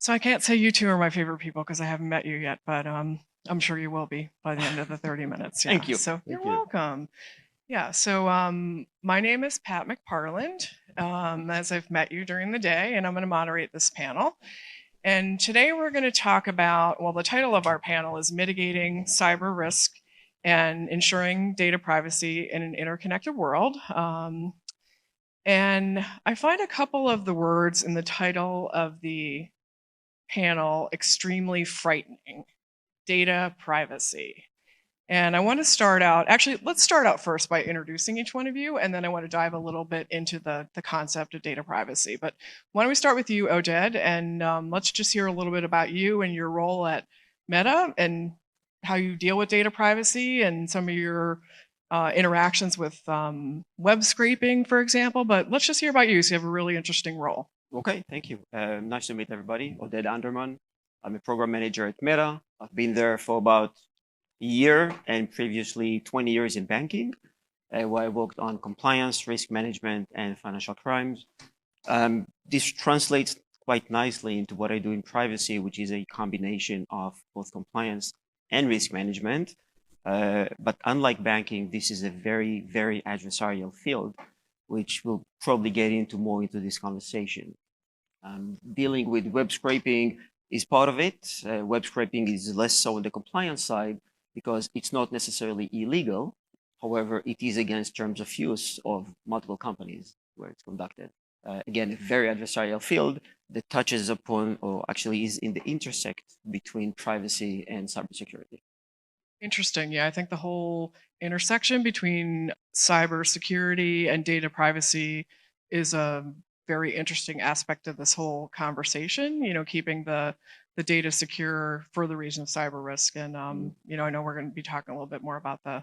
So I can't say you two are my favorite people because I haven't met you yet, but I'm sure you will be by the end of the 30 minutes. Yeah. Thank you. So Thank you're you. welcome. Yeah. So my name is Pat McParland, as I've met you during the day, and I'm going to moderate this panel. And today we're going to talk about, well, the title of our panel is Mitigating Cyber Risk and Ensuring Data Privacy in an Interconnected World. And I find a couple of the words in the title of the panel extremely frightening: data privacy. And I want to start out, actually, let's start out first by introducing each one of you, and then I want to dive a little bit into the concept of data privacy. But why don't we start with you, Oded, and let's just hear a little bit about you and your role at Meta and how you deal with data privacy and some of your interactions with web scraping, for example. But let's just hear about you, so you have a really interesting role. Okay, thank you. Nice to meet everybody. Oded Anderman. I'm a program manager at Meta. I've been there for about a year and previously 20 years in banking, where I worked on compliance, risk management, and financial crimes. This translates quite nicely into what I do in privacy, which is a combination of both compliance and risk management. But unlike banking, this is a very, very adversarial field, which we'll probably get into more into this conversation. Dealing with web scraping is part of it. Web scraping is less so on the compliance side because it's not necessarily illegal. However, it is against terms of use of multiple companies where it's conducted. Again, a very adversarial field that touches upon, or actually is in the intersect between privacy and cybersecurity. Interesting. Yeah, I think the whole intersection between cybersecurity and data privacy is a very interesting aspect of this whole conversation. Keeping the data secure for the reason of cyber risk. And I know we're going to be talking a little bit more about the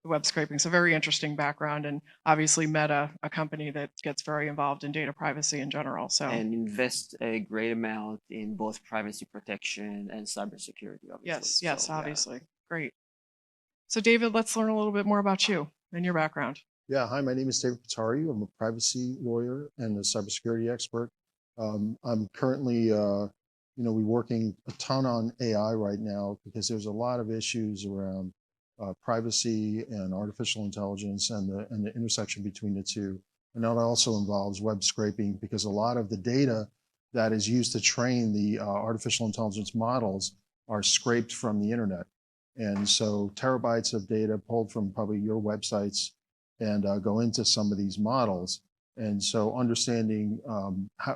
web scraping. So very interesting background, and obviously Meta, a company that gets very involved in data privacy in general. So and invest a great amount in both privacy protection and cybersecurity, obviously. yes, So, obviously. Great. So David, let's learn a little bit more about you and your background. Yeah, hi, my name is David Patari. I'm a privacy lawyer and a cybersecurity expert. I'm currently, we're working a ton on AI right now because there's a lot of issues around privacy and artificial intelligence and the intersection between the two. And that also involves web scraping because a lot of the data that is used to train the artificial intelligence models are scraped from the internet. And so terabytes of data pulled from probably your websites and go into some of these models. And so understanding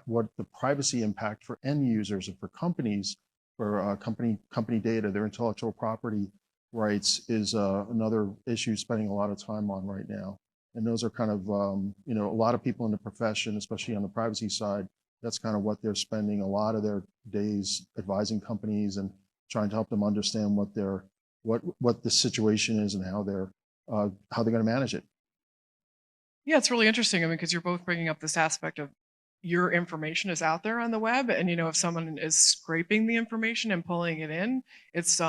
what the privacy impact for end users and for companies, for company data, their intellectual property rights is another issue spending a lot of time on right now. And those are kind of, a lot of people in the profession, especially on the privacy side, that's kind of what they're spending a lot of their days advising companies and trying to help them understand what the situation is and how they're going to manage it. Yeah, it's really interesting. I mean, because you're both bringing up this aspect of your information is out there on the web, and if someone is scraping the information and pulling it in, it's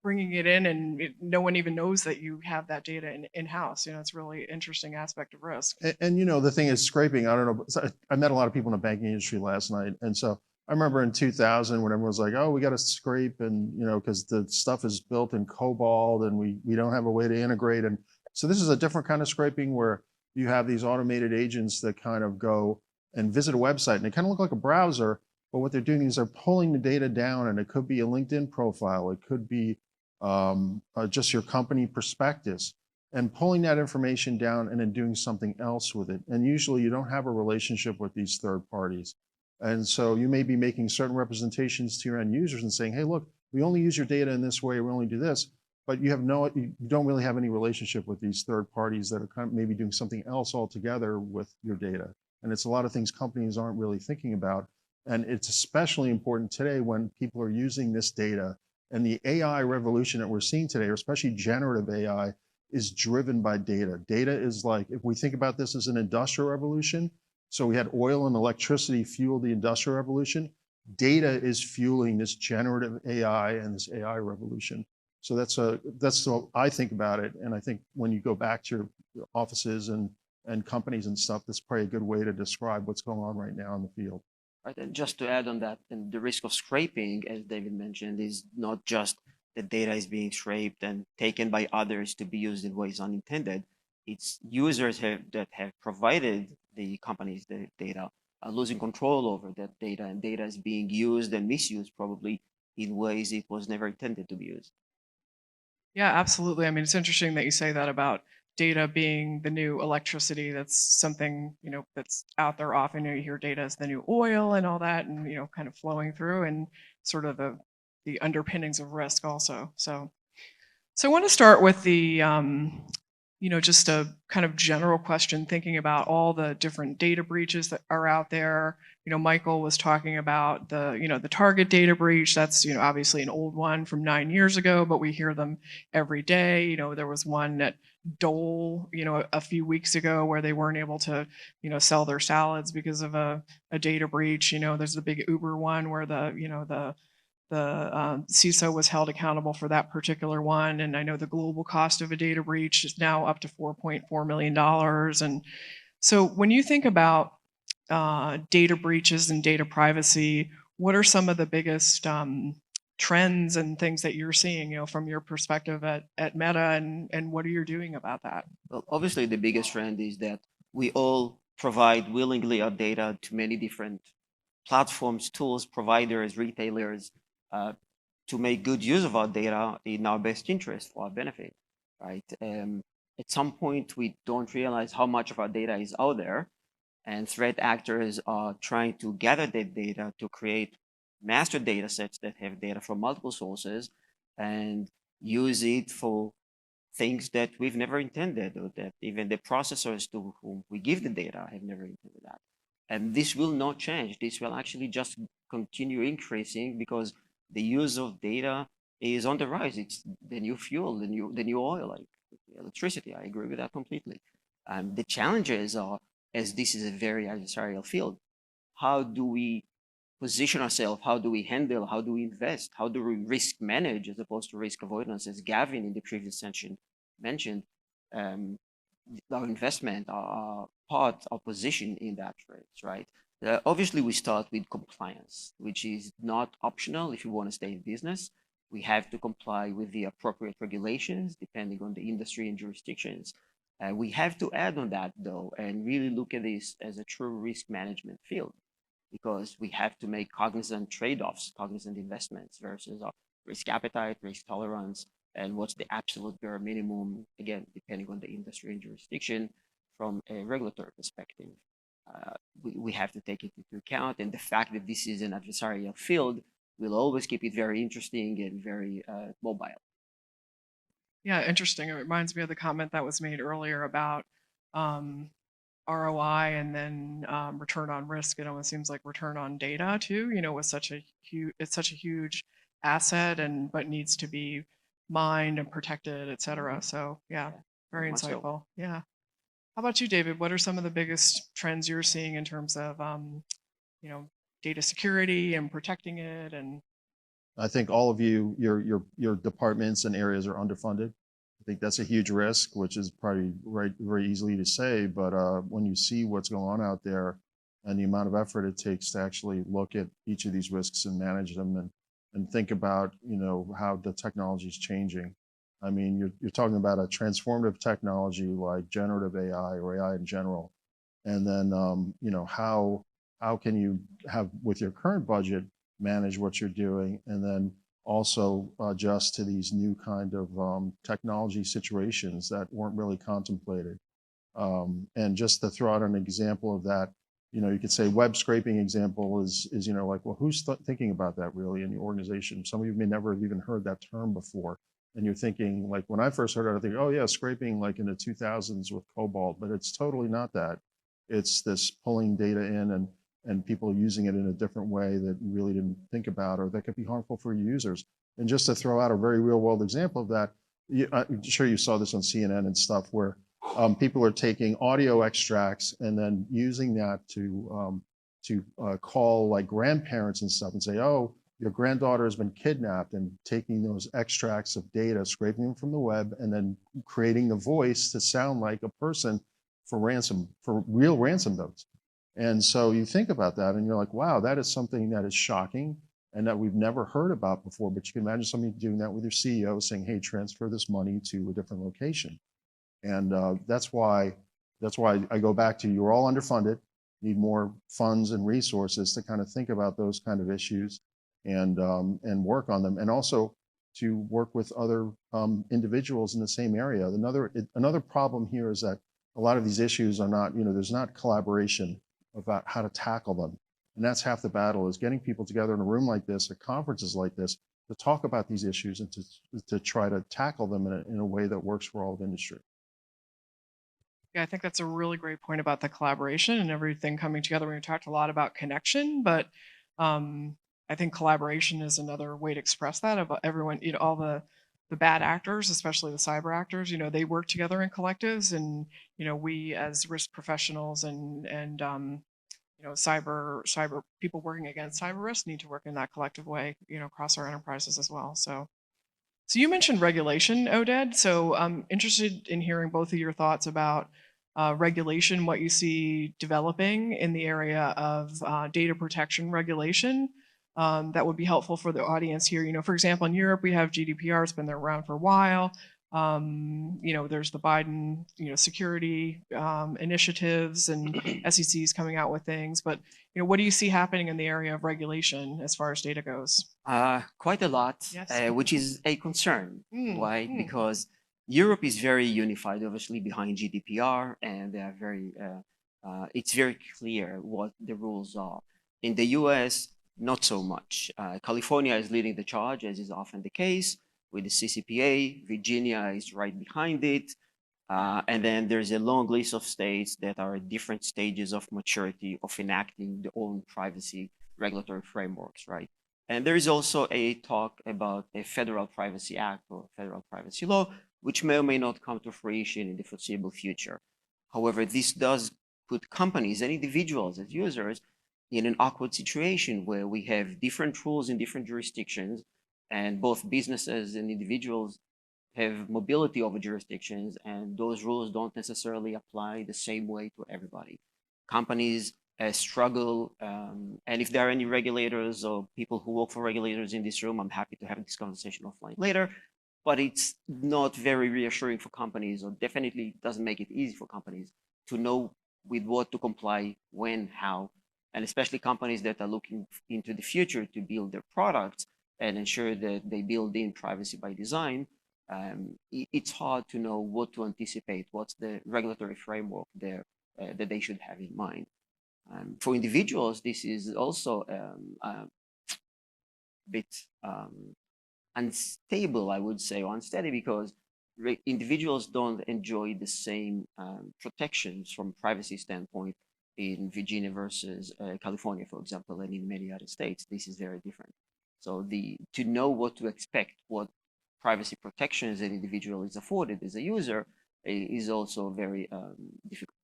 bringing it in, and no one even knows that you have that data in-house. It's a really interesting aspect of risk. And the thing is scraping. I don't know. I met a lot of people in the banking industry last night, and so I remember in 2000 when everyone was like, "Oh, we got to scrape," and because the stuff is built in COBOL and we don't have a way to integrate. And so this is a different kind of scraping where you have these automated agents that kind of go and visit a website, and they kind of look like a browser, but what they're doing is they're pulling the data down, and it could be a LinkedIn profile, it could be just your company prospectus, and pulling that information down and then doing something else with it. And usually you don't have a relationship with these third parties. And so you may be making certain representations to your end users and saying, hey, look, we only use your data in this way, we only do this, but you don't really have any relationship with these third parties that are kind of maybe doing something else altogether with your data. And it's a lot of things companies aren't really thinking about. And it's especially important today when people are using this data, and the AI revolution that we're seeing today, or especially generative AI, is driven by data. Data is like, if we think about this as an industrial revolution, so we had oil and electricity fuel the industrial revolution, data is fueling this generative AI and this AI revolution. So that's what I think about it. And I think when you go back to your offices and companies and stuff, that's probably a good way to describe what's going on right now in the field. right? And just to add on that, and the risk of scraping, as David mentioned, is not just the data is being scraped and taken by others to be used in ways unintended. It's users that have provided the companies the data are losing control over that data, and data is being used and misused probably in ways it was never intended to be used. Yeah, absolutely. I mean, it's interesting that you say that about data being the new electricity. That's something, that's out there often. You hear data is the new oil and all that, and, kind of flowing through, and sort of the underpinnings of risk also. So I want to start with the, just a kind of general question, thinking about all the different data breaches that are out there. Michael was talking about the Target data breach. That's, obviously an old one from 9 years ago, but we hear them every day. There was one at Dole, a few weeks ago where they weren't able to, sell their salads because of a data breach. There's the big Uber one where the CISO was held accountable for that particular one. And I know the global cost of a data breach is now up to $4.4 million. And so when you think about data breaches and data privacy, what are some of the biggest trends and things that you're seeing, from your perspective at Meta, and what are you doing about that? Well, obviously, the biggest trend is that we all provide willingly our data to many different platforms, tools, providers, retailers, to make good use of our data in our best interest for our benefit, right? At some point, we don't realize how much of our data is out there, and threat actors are trying to gather that data to create master data sets that have data from multiple sources and use it for things that we've never intended, or that even the processors to whom we give the data have never intended that. And this will not change. This will actually just continue increasing because the use of data is on the rise. It's the new fuel, the new oil, like electricity. I agree with that completely. The challenges are, as this is a very adversarial field, how do we position ourselves? How do we handle? How do we invest? How do we risk manage as opposed to risk avoidance? As Gavin in the previous session mentioned, our investment, our part, our position in that race, right? Obviously, we start with compliance, which is not optional if you want to stay in business. We have to comply with the appropriate regulations depending on the industry and jurisdictions. We have to add on that, though, and really look at this as a true risk management field, because we have to make cognizant trade-offs, cognizant investments versus our risk appetite, risk tolerance, and what's the absolute bare minimum, again, depending on the industry and jurisdiction from a regulatory perspective. We have to take it into account, and the fact that this is an adversarial field will always keep it very interesting and very mobile. Yeah, interesting. It reminds me of the comment that was made earlier about ROI and then return on risk. It almost seems like return on data too, was it's such a huge asset, but needs to be mined and protected, et cetera. So yeah, very insightful. Yeah. How about you, David? What are some of the biggest trends you're seeing in terms of data security and protecting it? And I think all of your departments and areas are underfunded. I think that's a huge risk, which is probably very easily to say, but when you see what's going on out there and the amount of effort it takes to actually look at each of these risks and manage them and think about, how the technology is changing. I mean, you're talking about a transformative technology like generative AI or AI in general. And then, how can you have, with your current budget, manage what you're doing, and then also adjust to these new kind of technology situations that weren't really contemplated. And just to throw out an example of that, you could say web scraping example is like, well, who's thinking about that really in the organization? Some of you may never have even heard that term before. And you're thinking, like, when I first heard it, I think, oh yeah, scraping like in the 2000s with Cobalt, but it's totally not that. It's this pulling data in and people using it in a different way that you really didn't think about, or that could be harmful for users. And just to throw out a very real world example of that, I'm sure you saw this on CNN and stuff, where people are taking audio extracts and then using that to call like grandparents and stuff and say, oh, your granddaughter has been kidnapped, and taking those extracts of data, scraping them from the web, and then creating the voice to sound like a person for real ransom notes. And so you think about that and you're like, wow, that is something that is shocking and that we've never heard about before. But you can imagine somebody doing that with your CEO saying, hey, transfer this money to a different location. And that's why I go back to you're all underfunded, need more funds and resources to kind of think about those kind of issues and work on them. And also to work with other individuals in the same area. Another problem here is that a lot of these issues are not, there's not collaboration about how to tackle them. And that's half the battle, is getting people together in a room like this, at conferences like this, to talk about these issues and to try to tackle them in a way that works for all of industry. Yeah, I think that's a really great point about the collaboration and everything coming together. We talked a lot about connection, but I think collaboration is another way to express that. About everyone, all the bad actors, especially the cyber actors, they work together in collectives, and we as risk professionals and cyber people working against cyber risk need to work in that collective way, across our enterprises as well. So you mentioned regulation, Oded. So I'm interested in hearing both of your thoughts about regulation, what you see developing in the area of data protection regulation. That would be helpful for the audience here. For example, in Europe, we have GDPR. It's been there around for a while. There's the Biden, security initiatives, and SEC's coming out with things. But what do you see happening in the area of regulation as far as data goes? Quite a lot, Yes. which is a concern. Why? Because Europe is very unified, obviously, behind GDPR, and they are it's very clear what the rules are. In the US, not so much. California is leading the charge, as is often the case, with the CCPA. Virginia is right behind it. And then there's a long list of states that are at different stages of maturity of enacting their own privacy regulatory frameworks, right? And there is also a talk about a federal privacy act or federal privacy law, which may or may not come to fruition in the foreseeable future. However, this does put companies and individuals as users in an awkward situation where we have different rules in different jurisdictions, and both businesses and individuals have mobility over jurisdictions, and those rules don't necessarily apply the same way to everybody. Companies struggle, and if there are any regulators or people who work for regulators in this room, I'm happy to have this conversation offline later, but it's not very reassuring for companies, or definitely doesn't make it easy for companies to know with what to comply, when, how, and especially companies that are looking into the future to build their products and ensure that they build in privacy by design. It's hard to know what to anticipate, what's the regulatory framework there that they should have in mind. For individuals, this is also a bit unstable, I would say, or unsteady, because individuals don't enjoy the same protections from a privacy standpoint in Virginia versus California, for example, and in many other states. This is very different. So to know what to expect, what privacy protections an individual is afforded as a user, is also very difficult.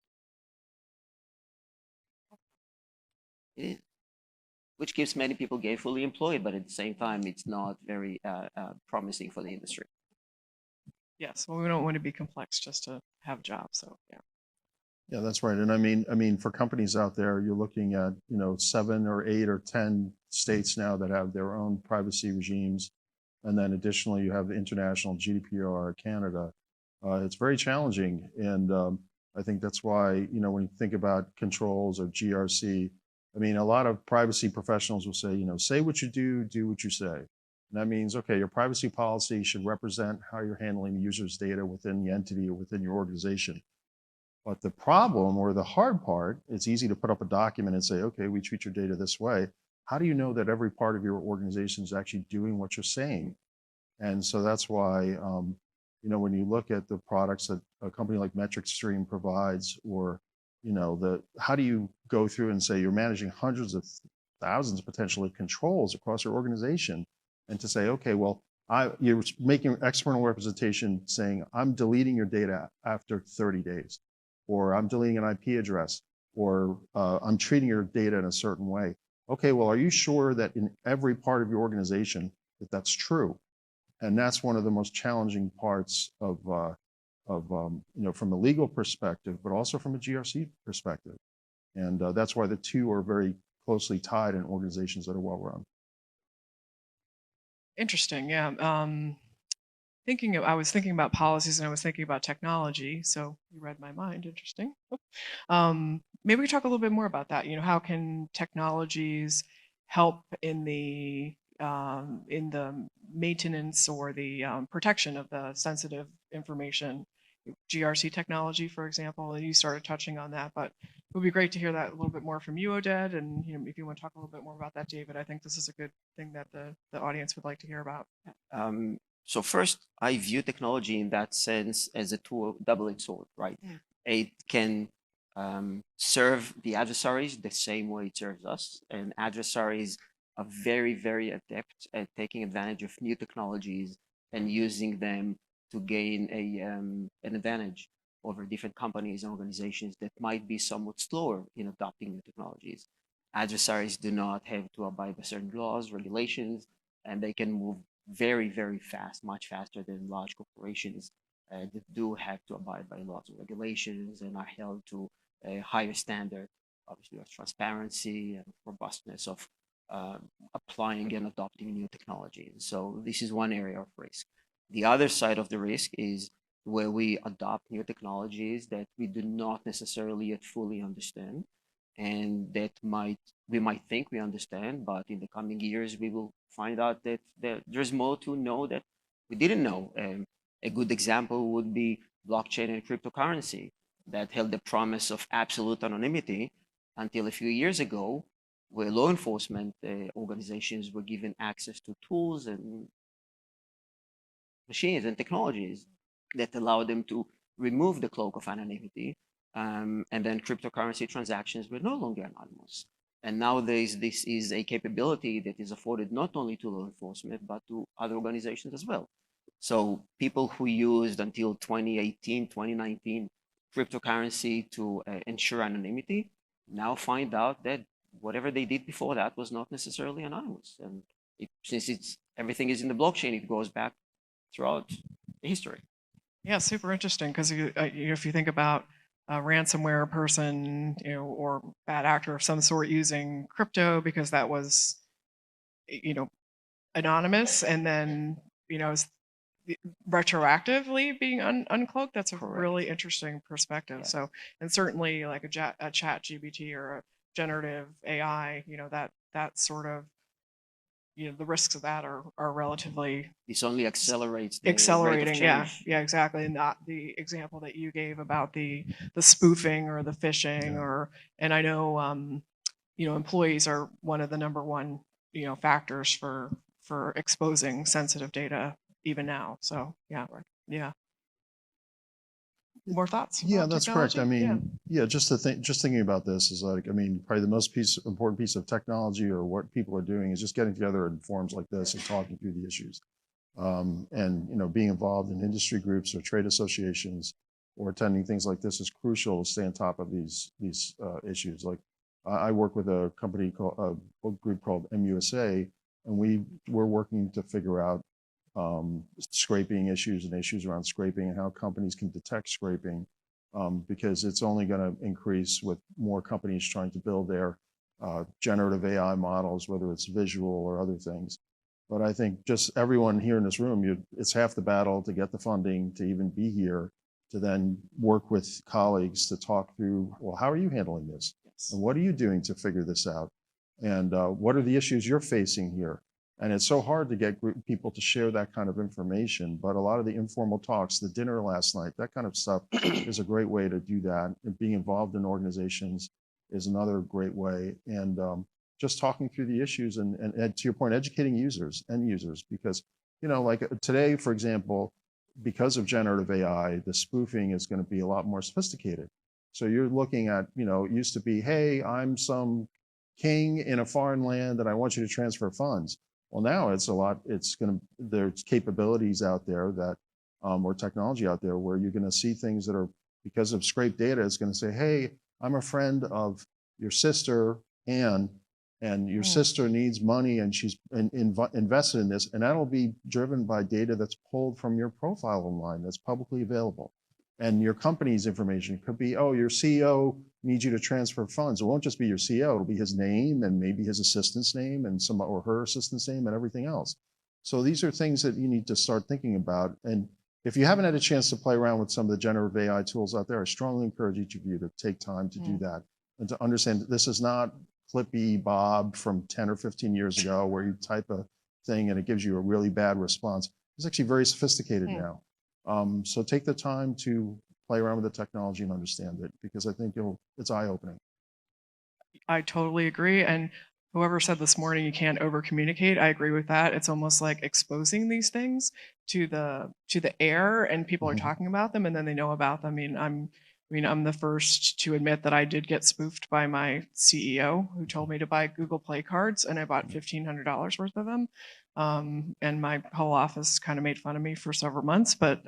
It is, which keeps many people gainfully employed, but at the same time, it's not very promising for the industry. Yes, well, we don't want to be complex just to have a job. So yeah. Yeah, that's right. And I mean, for companies out there, you're looking at 7 or 8 or 10 states now that have their own privacy regimes, and then additionally, you have the international GDPR, Canada. It's very challenging, and I think that's why when you think about controls or GRC, I mean, a lot of privacy professionals will say what you do what you say. And that means, okay, your privacy policy should represent how you're handling the user's data within the entity or within your organization. But the problem, or the hard part, it's easy to put up a document and say, okay, we treat your data this way. How do you know that every part of your organization is actually doing what you're saying? And so that's why, when you look at the products that a company like MetricStream provides, or, how do you go through and say you're managing hundreds of thousands potentially of controls across your organization, and to say, okay, well, you're making external representation saying, I'm deleting your data after 30 days, or I'm deleting an IP address, or I'm treating your data in a certain way. Okay, well, are you sure that in every part of your organization that that's true? And that's one of the most challenging parts of from a legal perspective, but also from a GRC perspective. And that's why the two are very closely tied in organizations that are well run. Interesting. Yeah. I was thinking about policies and I was thinking about technology. So you read my mind. Interesting. Maybe we talk a little bit more about that. How can technologies help in the maintenance or the protection of the sensitive information? GRC technology, for example, and you started touching on that, but it would be great to hear that a little bit more from you, Oded, and if you want to talk a little bit more about that, David. I think this is a good thing that the audience would like to hear about. So first, I view technology in that sense as a double-edged sword, right? It can serve the adversaries the same way it serves us, and adversaries are very, very adept at taking advantage of new technologies and using them to gain an advantage over different companies and organizations that might be somewhat slower in adopting new technologies. Adversaries do not have to abide by certain laws, regulations, and they can move very, very fast, much faster than large corporations that do have to abide by laws and regulations and are held to a higher standard, obviously, of transparency and robustness of applying and adopting new technology. So this is one area of risk. The other side of the risk is where we adopt new technologies that we do not necessarily yet fully understand, and that we might think we understand, but in the coming years we will find out that there's more to know that we didn't know. A good example would be blockchain and cryptocurrency that held the promise of absolute anonymity until a few years ago, where law enforcement organizations were given access to tools and machines and technologies that allow them to remove the cloak of anonymity. And then cryptocurrency transactions were no longer anonymous. And nowadays, this is a capability that is afforded not only to law enforcement, but to other organizations as well. So people who used until 2018, 2019, cryptocurrency to ensure anonymity now find out that whatever they did before that was not necessarily anonymous. And since everything is in the blockchain, it goes back throughout history. Yeah, super interesting, because if you think about a ransomware person, or bad actor of some sort using crypto because that was, anonymous, and then retroactively being uncloaked. That's a Correct. really interesting perspective. Yes. So, and certainly like a chat GPT or a generative AI, that sort of, the risks of that are relatively This only accelerates the accelerating. rate of Yeah, change. yeah, exactly. And not the example that you gave about the spoofing or the phishing, Yeah. and I know, employees are one of the number one, factors for exposing sensitive data even now. So yeah, yeah. More thoughts? Yeah, about that's correct. I technology? mean, yeah, just thinking about this is like, I mean, probably the most important piece of technology or what people are doing is just getting together in forums like this and talking through the issues. And being involved in industry groups or trade associations or attending things like this is crucial to stay on top of these issues. Like I work with a company called a group called MUSA, and we're working to figure out scraping issues and issues around scraping and how companies can detect scraping, because it's only going to increase with more companies trying to build their generative AI models, whether it's visual or other things. But I think just everyone here in this room, it's half the battle to get the funding to even be here, to then work with colleagues to talk through, well, how are you handling this? Yes. And what are you doing to figure this out? And what are the issues you're facing here? And it's so hard to get people to share that kind of information, but a lot of the informal talks, the dinner last night, that kind of stuff is a great way to do that. And being involved in organizations is another great way. And just talking through the issues and to your point, educating end users, because, like today, for example, because of generative AI, the spoofing is going to be a lot more sophisticated. So you're looking at, it used to be, hey, I'm some king in a foreign land and I want you to transfer funds. Well, now there's capabilities out there that, or technology out there where you're going to see things that are, because of scraped data, it's going to say, hey, I'm a friend of your sister, Anne, and your sister needs money and she's invested in this. And that'll be driven by data that's pulled from your profile online that's publicly available. And your company's information could be, oh, your CEO needs you to transfer funds. It won't just be your CEO, it'll be his name and maybe his assistant's name and some or her assistant's name and everything else. So these are things that you need to start thinking about. And if you haven't had a chance to play around with some of the generative AI tools out there, I strongly encourage each of you to take time to do that and to understand that this is not Clippy Bob from 10 or 15 years ago where you type a thing and it gives you a really bad response. It's actually very sophisticated now. So take the time to play around with the technology and understand it, because I think it's eye-opening. I totally agree. And whoever said this morning you can't over communicate, I agree with that. It's almost like exposing these things to the air, and people are talking about them and then they know about them. I'm the first to admit that I did get spoofed by my CEO, who told me to buy Google Play cards, and I bought $1,500 worth of them. And my whole office kind of made fun of me for several months, but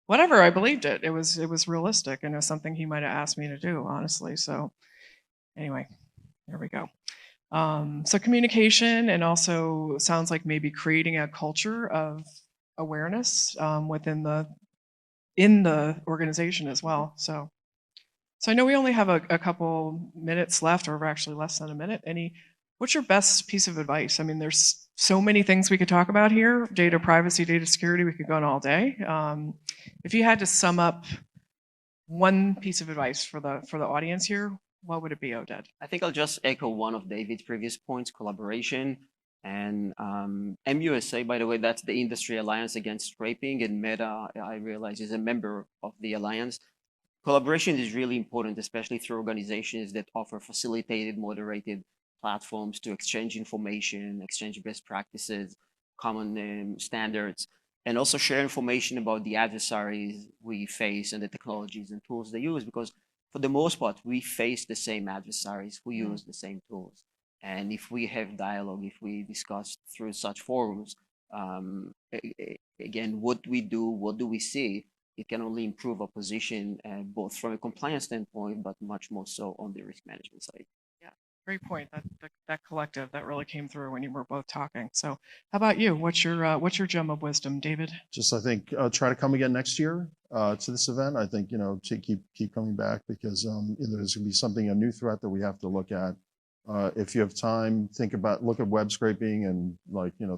whatever, I believed it. It was realistic, and it was something he might have asked me to do, honestly. So anyway, there we go. So communication, and also sounds like maybe creating a culture of awareness within in the organization as well. So I know we only have a couple minutes left, or actually less than a minute. What's your best piece of advice? I mean, there's so many things we could talk about here: data privacy, data security. We could go on all day. If you had to sum up one piece of advice for the audience here, what would it be, Oded? I think I'll just echo one of David's previous points: collaboration. And MUSA, by the way, that's the Industry Alliance Against Scraping, and Meta, I realize, is a member of the alliance. Collaboration is really important, especially through organizations that offer facilitated, moderated platforms to exchange information, exchange best practices, common standards, and also share information about the adversaries we face and the technologies and tools they use, because for the most part, we face the same adversaries who use the same tools. And if we have dialogue, if we discuss through such forums, again, what we do, what do we see, it can only improve our position, both from a compliance standpoint, but much more so on the risk management side. Yeah, great point. That collective, that really came through when you were both talking. So how about you? What's your gem of wisdom, David? Just, I think, try to come again next year to this event. I think, to keep coming back, because there's going to be a new threat that we have to look at. If you have time, look at web scraping and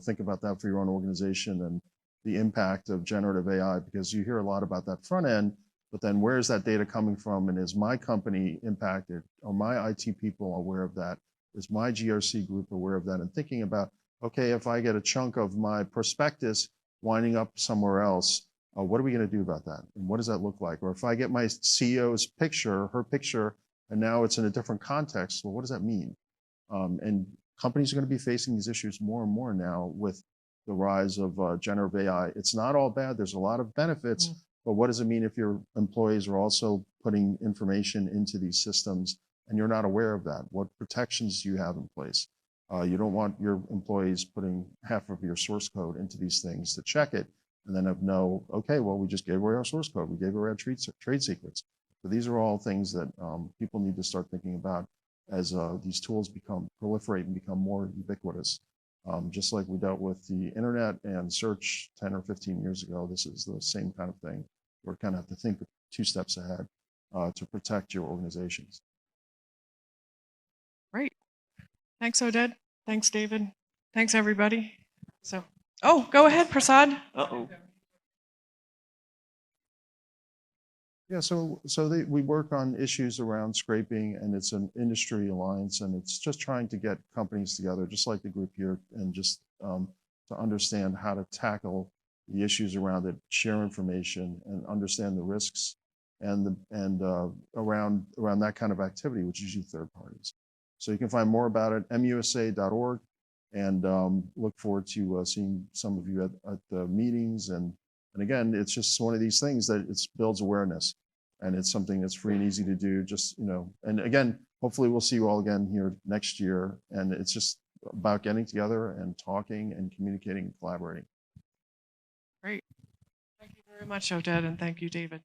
think about that for your own organization and the impact of generative AI, because you hear a lot about that front end, but then where is that data coming from? And is my company impacted? Are my IT people aware of that? Is my GRC group aware of that? And thinking about, okay, if I get a chunk of my prospectus winding up somewhere else, what are we going to do about that? And what does that look like? Or if I get my CEO's picture, her picture, and now it's in a different context, well, what does that mean? And companies are going to be facing these issues more and more now with the rise of generative AI. It's not all bad. There's a lot of benefits, but what does it mean if your employees are also putting information into these systems and you're not aware of that? What protections do you have in place? You don't want your employees putting half of your source code into these things to check it and then okay, well, we just gave away our source code. We gave away our trade secrets. So these are all things that people need to start thinking about as these tools proliferate and become more ubiquitous. Just like we dealt with the internet and search 10 or 15 years ago, this is the same kind of thing. We're kind of have to think 2 steps ahead to protect your organizations. Great. Thanks, Oded. Thanks, David. Thanks, everybody. Go ahead, Prasad. Uh-oh. Yeah, so we work on issues around scraping, and it's an industry alliance, and it's just trying to get companies together, just like the group here, and just to understand how to tackle the issues around it, share information, and understand the risks and around that kind of activity, which is usually third parties. So you can find more about it, musa.org, and look forward to seeing some of you at the meetings. And again, it's just one of these things that it builds awareness, and it's something that's free and easy to do. Just, and again, hopefully we'll see you all again here next year. And it's just about getting together and talking and communicating and collaborating. Great. Thank you very much, Oded, and thank you, David.